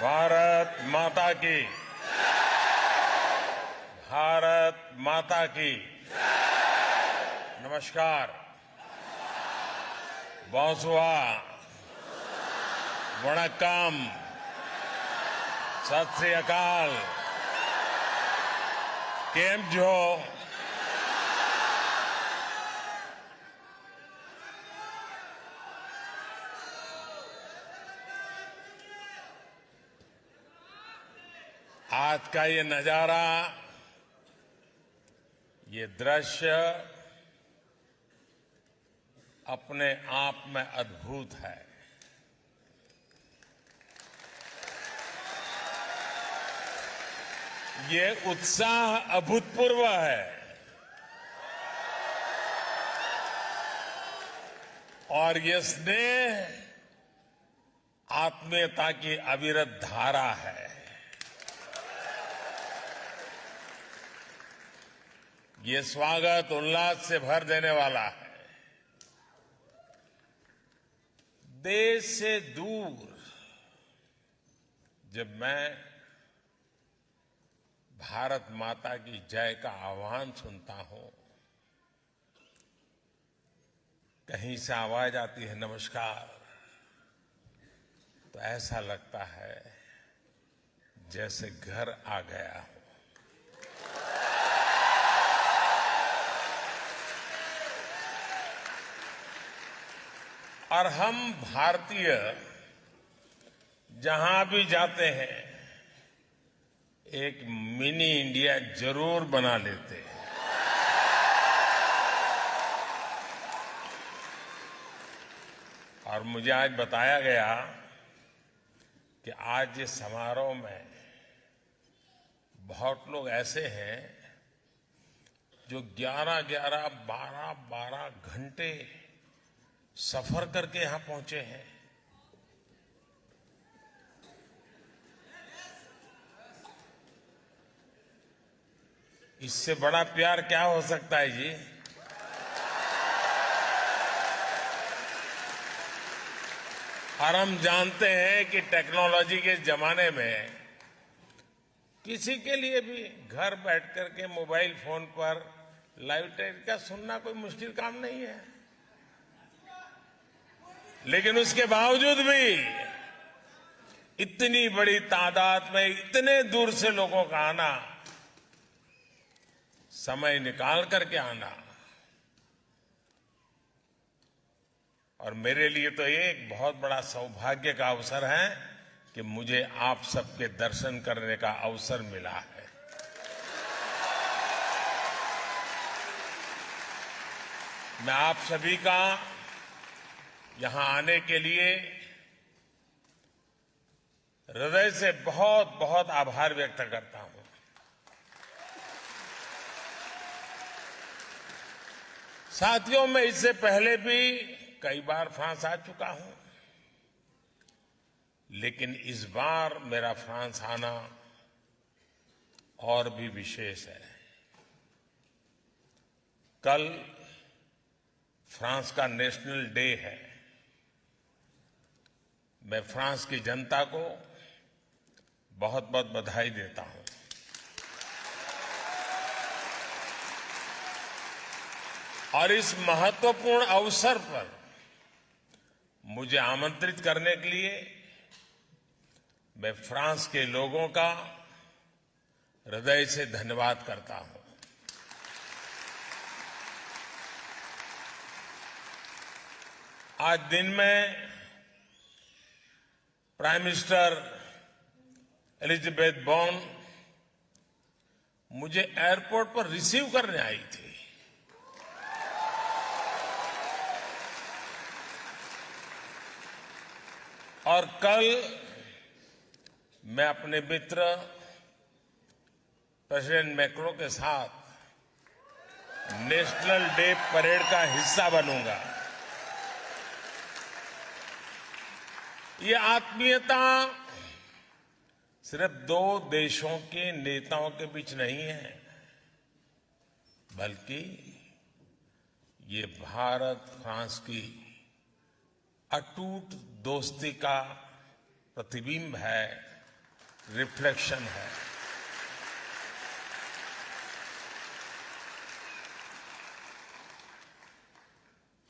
भारत माता की, भारत माता की। नमस्कार, बोंसुआ, वणक्कम, सत श्री अकाल, केम जो। आज का ये नजारा, ये दृश्य अपने आप में अद्भुत है। ये उत्साह अभूतपूर्व है और ये स्नेह आत्मीयता की अविरत धारा है। ये स्वागत उल्लास से भर देने वाला है। देश से दूर जब मैं भारत माता की जय का आह्वान सुनता हूं, कहीं से आवाज आती है नमस्कार, तो ऐसा लगता है जैसे घर आ गया हूं। और हम भारतीय जहां भी जाते हैं एक मिनी इंडिया जरूर बना लेते हैं। और मुझे आज बताया गया कि आज इस समारोह में बहुत लोग ऐसे हैं जो 11-11, 12-12 घंटे सफर करके यहां पहुंचे हैं। इससे बड़ा प्यार क्या हो सकता है जी? और हम जानते हैं कि टेक्नोलॉजी के जमाने में किसी के लिए भी घर बैठ करके मोबाइल फोन पर लाइव टेलीकास्ट सुनना कोई मुश्किल काम नहीं है। लेकिन उसके बावजूद भी इतनी बड़ी तादाद में इतने दूर से लोगों का आना, समय निकाल करके आना, और मेरे लिए तो ये एक बहुत बड़ा सौभाग्य का अवसर है कि मुझे आप सबके दर्शन करने का अवसर मिला है। मैं आप सभी का यहां आने के लिए हृदय से बहुत बहुत आभार व्यक्त करता हूं। साथियों, मैं इससे पहले भी कई बार फ्रांस आ चुका हूं, लेकिन इस बार मेरा फ्रांस आना और भी विशेष है। कल फ्रांस का नेशनल डे है। मैं फ्रांस की जनता को बहुत बहुत बधाई देता हूं। और इस महत्वपूर्ण अवसर पर मुझे आमंत्रित करने के लिए मैं फ्रांस के लोगों का हृदय से धन्यवाद करता हूं। आज दिन में प्राइम मिनिस्टर एलिजाबेथ बॉर्न मुझे एयरपोर्ट पर रिसीव करने आई थी। और कल मैं अपने मित्र प्रेसिडेंट मैक्रो के साथ नेशनल डे परेड का हिस्सा बनूंगा। ये आत्मीयता सिर्फ दो देशों के नेताओं के बीच नहीं है, बल्कि ये भारत फ्रांस की अटूट दोस्ती का प्रतिबिंब है, रिफ्लेक्शन है।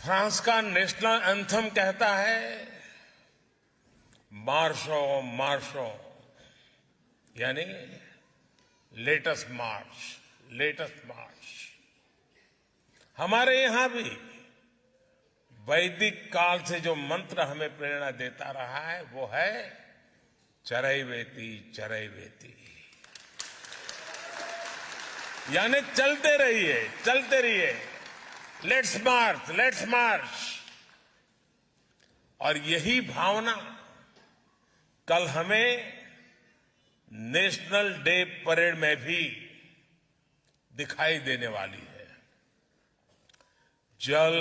फ्रांस का नेशनल एंथम कहता है, मार्शो मार्शो, यानी लेटेस्ट मार्च, लेटेस्ट मार्च। हमारे यहां भी वैदिक काल से जो मंत्र हमें प्रेरणा देता रहा है वो है चरैवेति चरैवेति, यानी चलते रहिए, चलते रहिए, लेट्स मार्च, लेट्स मार्च। और यही भावना कल हमें नेशनल डे परेड में भी दिखाई देने वाली है। जल,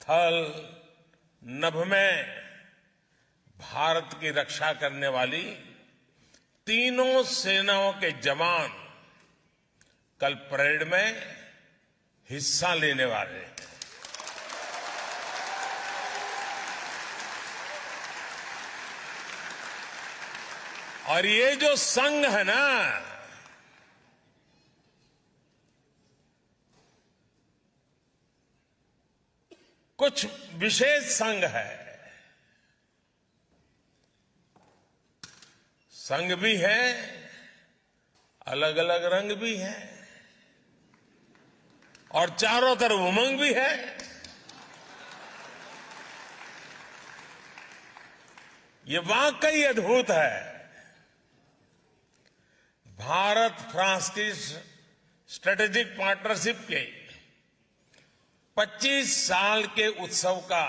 थल, नभ में भारत की रक्षा करने वाली तीनों सेनाओं के जवान कल परेड में हिस्सा लेने वाले हैं। और ये जो संघ है ना, कुछ विशेष संघ है। संघ भी है, अलग अलग रंग भी है, और चारों तरफ उमंग भी है। ये वाकई अद्भुत है। भारत फ्रांस की स्ट्रेटेजिक पार्टनरशिप के 25 साल के उत्सव का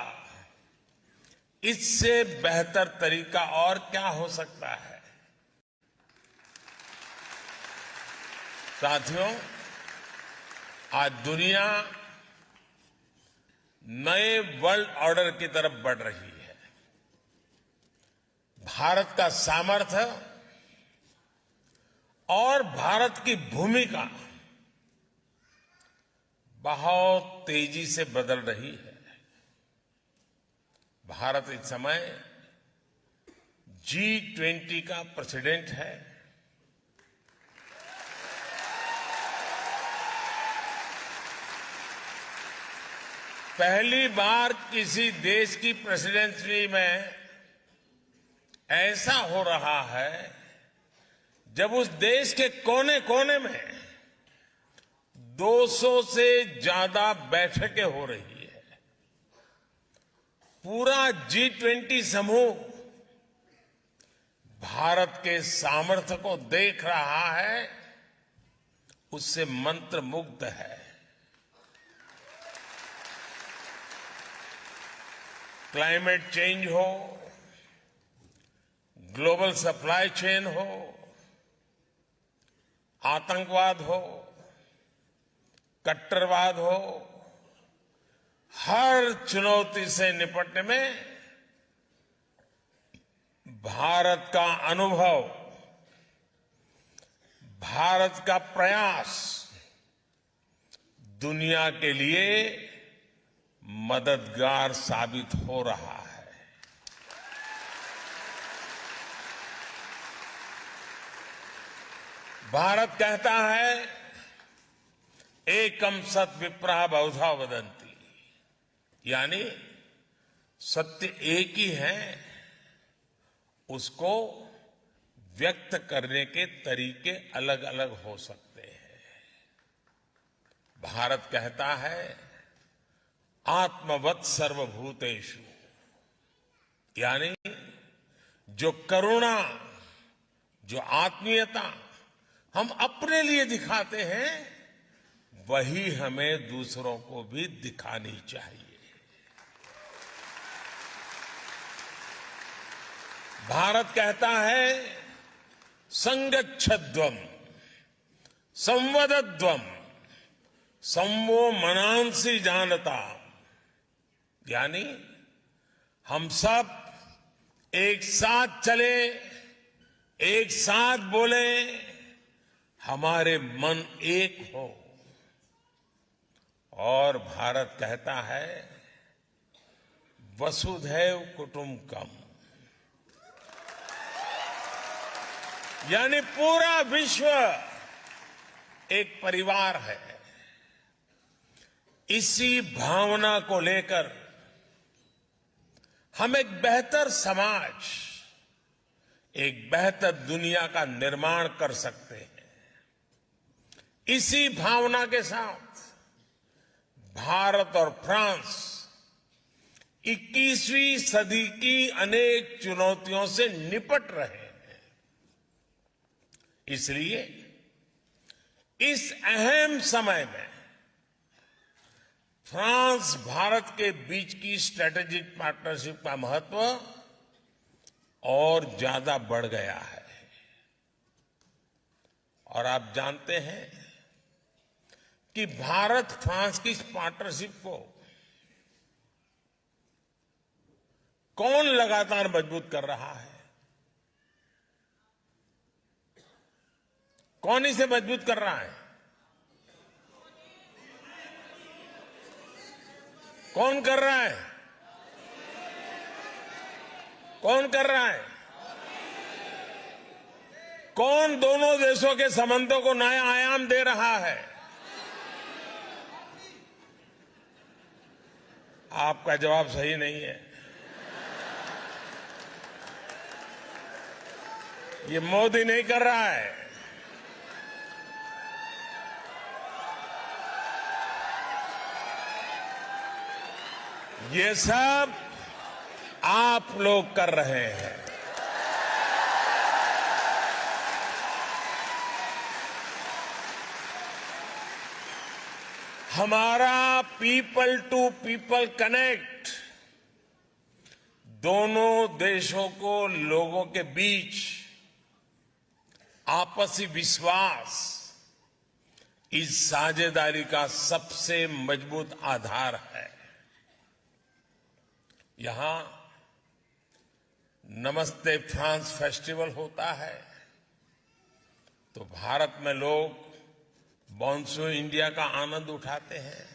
इससे बेहतर तरीका और क्या हो सकता है। साथियों, आज दुनिया नए वर्ल्ड ऑर्डर की तरफ बढ़ रही है। भारत का सामर्थ्य और भारत की भूमिका बहुत तेजी से बदल रही है। भारत इस समय G20 का प्रेसिडेंट है। पहली बार किसी देश की प्रेसिडेंसी में ऐसा हो रहा है जब उस देश के कोने कोने में 200 से ज्यादा बैठकें हो रही है। पूरा G20 समूह भारत के सामर्थ्य को देख रहा है, उससे मंत्रमुग्ध है। क्लाइमेट चेंज हो, ग्लोबल सप्लाई चेन हो, आतंकवाद हो, कट्टरवाद हो, हर चुनौती से निपटने में भारत का अनुभव, भारत का प्रयास दुनिया के लिए मददगार साबित हो रहा है। भारत कहता है, एकम सत विप्रः बहुधा वदन्ति, यानी सत्य एक ही है, उसको व्यक्त करने के तरीके अलग अलग हो सकते हैं। भारत कहता है, आत्मवत् सर्वभूतेषु, यानी जो करुणा, जो आत्मीयता हम अपने लिए दिखाते हैं, वही हमें दूसरों को भी दिखानी चाहिए। भारत कहता है, संगच्छध्वम् संवदध्वम् संवो मनांसि जानता, यानी हम सब एक साथ चले, एक साथ बोले, हमारे मन एक हो। और भारत कहता है, वसुधैव कुटुंबकम, यानी पूरा विश्व एक परिवार है। इसी भावना को लेकर हम एक बेहतर समाज, एक बेहतर दुनिया का निर्माण कर सकते हैं। इसी भावना के साथ भारत और फ्रांस 21वीं सदी की अनेक चुनौतियों से निपट रहे हैं। इसलिए इस अहम समय में फ्रांस भारत के बीच की स्ट्रेटेजिक पार्टनरशिप का महत्व और ज्यादा बढ़ गया है। और आप जानते हैं कि भारत फ्रांस की इस पार्टनरशिप को कौन लगातार मजबूत कर रहा है? कौन इसे मजबूत कर रहा है? कौन कर रहा है? कौन कर रहा है? कौन दोनों देशों के संबंधों को नया आयाम दे रहा है? आपका जवाब सही नहीं है। ये मोदी नहीं कर रहा है। ये सब आप लोग कर रहे हैं। हमारा पीपल टू पीपल कनेक्ट दोनों देशों को लोगों के बीच आपसी विश्वास इस साझेदारी का सबसे मजबूत आधार है। यहां नमस्ते फ्रांस फेस्टिवल होता है तो भारत में लोग मॉनसून इंडिया का आनंद उठाते हैं।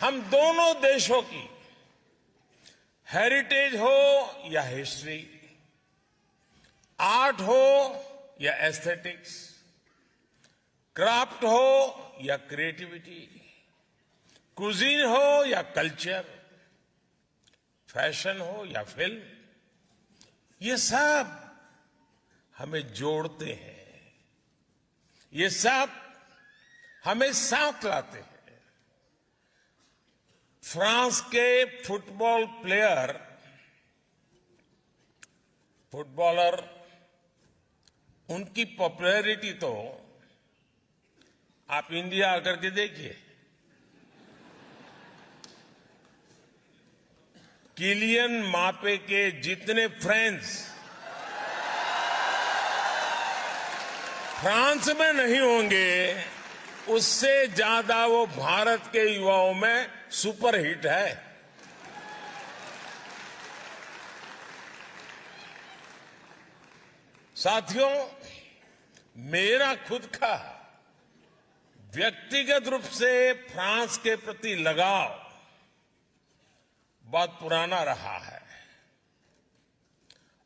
हम दोनों देशों की हेरिटेज हो या हिस्ट्री, आर्ट हो या एस्थेटिक्स, क्राफ्ट हो या क्रिएटिविटी, कुजीन हो या कल्चर, फैशन हो या फिल्म, ये सब हमें जोड़ते हैं। ये सब हमें साथ लाते हैं। फ्रांस के फुटबॉलर उनकी पॉपुलैरिटी तो आप इंडिया आकर के देखिए। किलियन मापे के जितने फ्रेंड्स फ्रांस में नहीं होंगे, उससे ज्यादा वो भारत के युवाओं में सुपरहिट है। साथियों, मेरा खुद का व्यक्तिगत रूप से फ्रांस के प्रति लगाव बहुत पुराना रहा है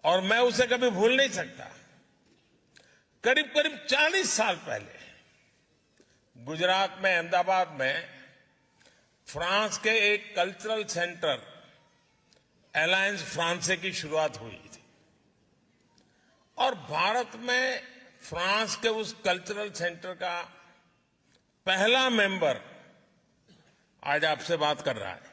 और मैं उसे कभी भूल नहीं सकता। करीब करीब 40 साल पहले गुजरात में, अहमदाबाद में फ्रांस के एक कल्चरल सेंटर अलायंस फ्रांसे की शुरुआत हुई थी और भारत में फ्रांस के उस कल्चरल सेंटर का पहला मेंबर आज आपसे बात कर रहा है।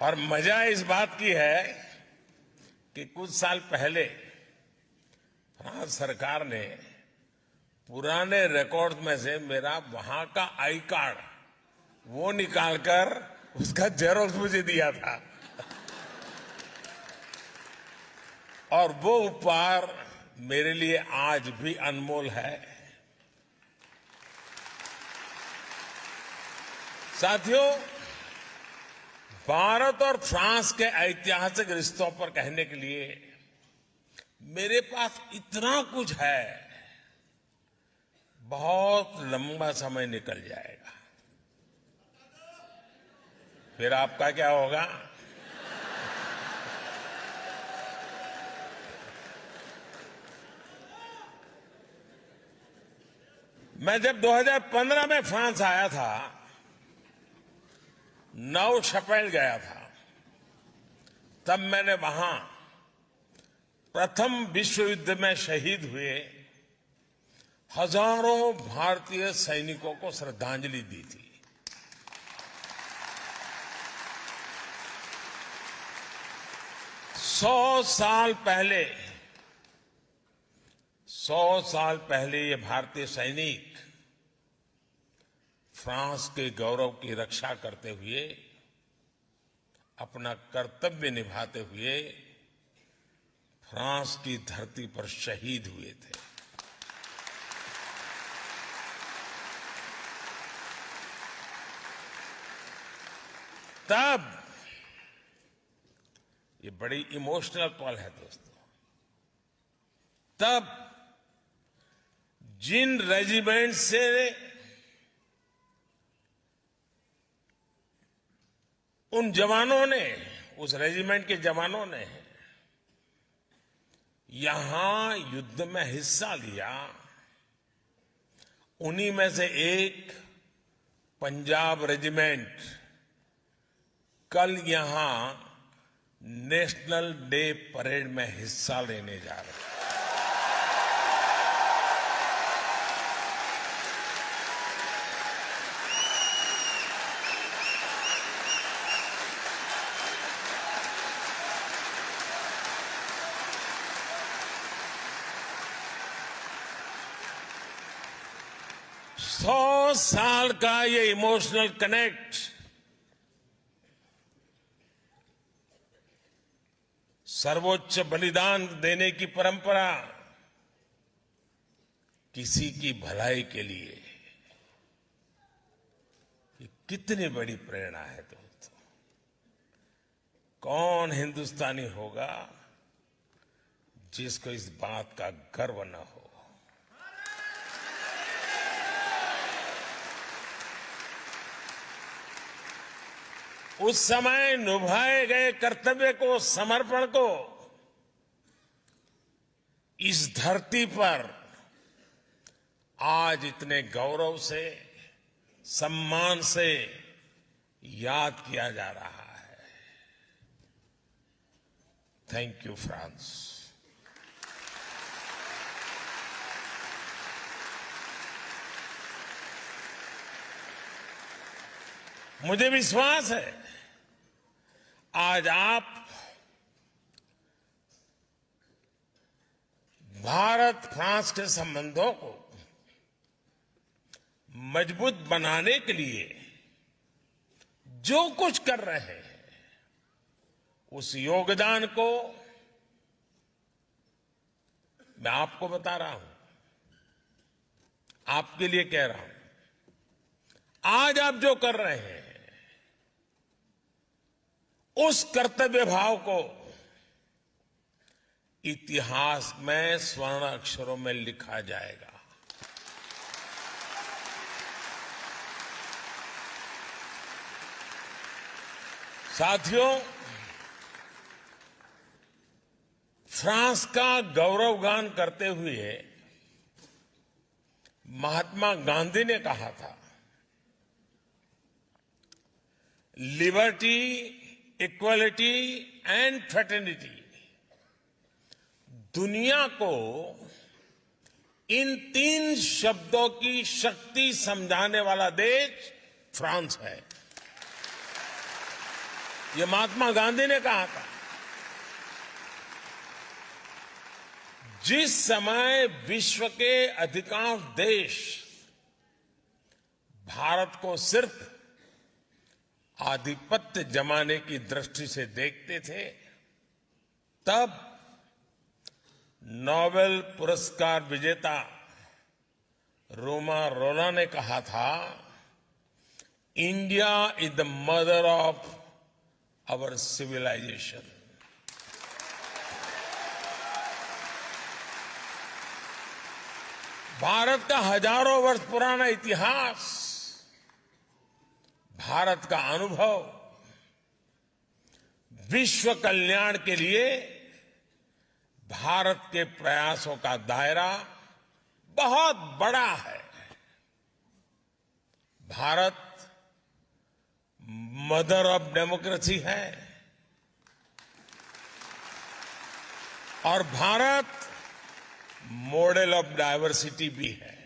और मजा इस बात की है कि कुछ साल पहले फ्रांस सरकार ने पुराने रिकॉर्ड में से मेरा वहां का आई कार्ड वो निकालकर उसका जेरोक्स मुझे दिया था और वो उपहार मेरे लिए आज भी अनमोल है। साथियों, भारत और फ्रांस के ऐतिहासिक रिश्तों पर कहने के लिए मेरे पास इतना कुछ है, बहुत लंबा समय निकल जाएगा। फिर आपका क्या होगा? मैं जब 2015 में फ्रांस आया था, नौ शपेल गया था, तब मैंने वहां प्रथम विश्व युद्ध में शहीद हुए हजारों भारतीय सैनिकों को श्रद्धांजलि दी थी। सौ साल पहले ये भारतीय सैनिक फ्रांस के गौरव की रक्षा करते हुए, अपना कर्तव्य निभाते हुए फ्रांस की धरती पर शहीद हुए थे। तब ये बड़ी इमोशनल पल है दोस्तों। तब जिन रेजिमेंट से उन जवानों ने, उस रेजिमेंट के जवानों ने यहां युद्ध में हिस्सा लिया, उन्हीं में से एक पंजाब रेजिमेंट कल यहां नेशनल डे परेड में हिस्सा लेने जा रहे हैं। सौ साल का ये इमोशनल कनेक्ट सर्वोच्च बलिदान देने की परंपरा किसी की भलाई के लिए, ये कितनी बड़ी प्रेरणा है दोस्तों। कौन हिंदुस्तानी होगा जिसको इस बात का गर्व न हो। उस समय निभाए गए कर्तव्य को, समर्पण को इस धरती पर आज इतने गौरव से, सम्मान से याद किया जा रहा है। Thank you France. मुझे विश्वास है आज आप भारत फ्रांस के संबंधों को मजबूत बनाने के लिए जो कुछ कर रहे हैं, उस योगदान को मैं आपको बता रहा हूं, आपके लिए कह रहा हूं। आज आप जो कर रहे हैं उस कर्तव्य भाव को इतिहास में स्वर्ण अक्षरों में लिखा जाएगा। साथियों, फ्रांस का गौरवगान करते हुए महात्मा गांधी ने कहा था, लिबर्टी, इक्वलिटी एंड फ्रेटर्निटी। दुनिया को इन तीन शब्दों की शक्ति समझाने वाला देश फ्रांस है। यह महात्मा गांधी ने कहा था। जिस समय विश्व के अधिकांश देश भारत को सिर्फ आधिपत्य जमाने की दृष्टि से देखते थे, तब नोबेल पुरस्कार विजेता रोमा रोला ने कहा था, India is the mother of our civilization. Bharat का हजारों वर्ष पुराना इतिहास, भारत का अनुभव विश्व कल्याण के लिए भारत के प्रयासों का दायरा बहुत बड़ा है। भारत मदर ऑफ डेमोक्रेसी है और भारत मॉडल ऑफ डायवर्सिटी भी है।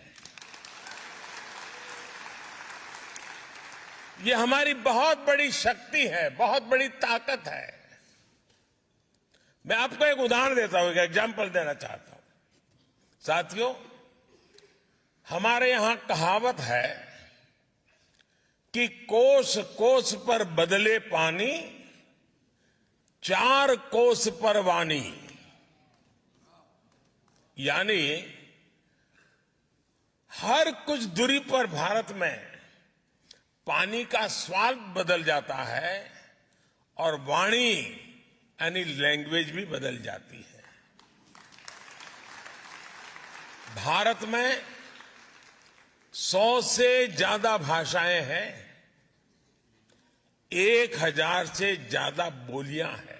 ये हमारी बहुत बड़ी शक्ति है, बहुत बड़ी ताकत है। मैं आपको एक उदाहरण देता हूं, एक एग्जाम्पल देना चाहता हूं। साथियों, हमारे यहां कहावत है कि कोस कोस पर बदले पानी, 4 कोस पर वाणी। यानी हर कुछ दूरी पर भारत में पानी का स्वाद बदल जाता है और वाणी यानी लैंग्वेज भी बदल जाती है। भारत में 100 से ज्यादा भाषाएं हैं, 1000 से ज्यादा बोलियां हैं।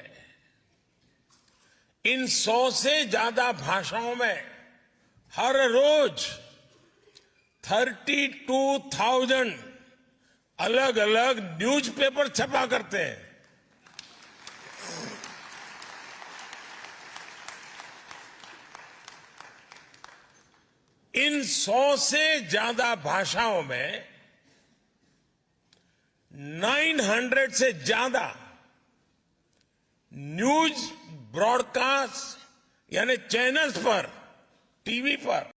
इन 100 से ज्यादा भाषाओं में हर रोज 32,000 अलग अलग न्यूज़पेपर छपा करते हैं। इन 100 से ज्यादा भाषाओं में 900 से ज्यादा न्यूज ब्रॉडकास्ट यानी चैनल्स पर, टीवी पर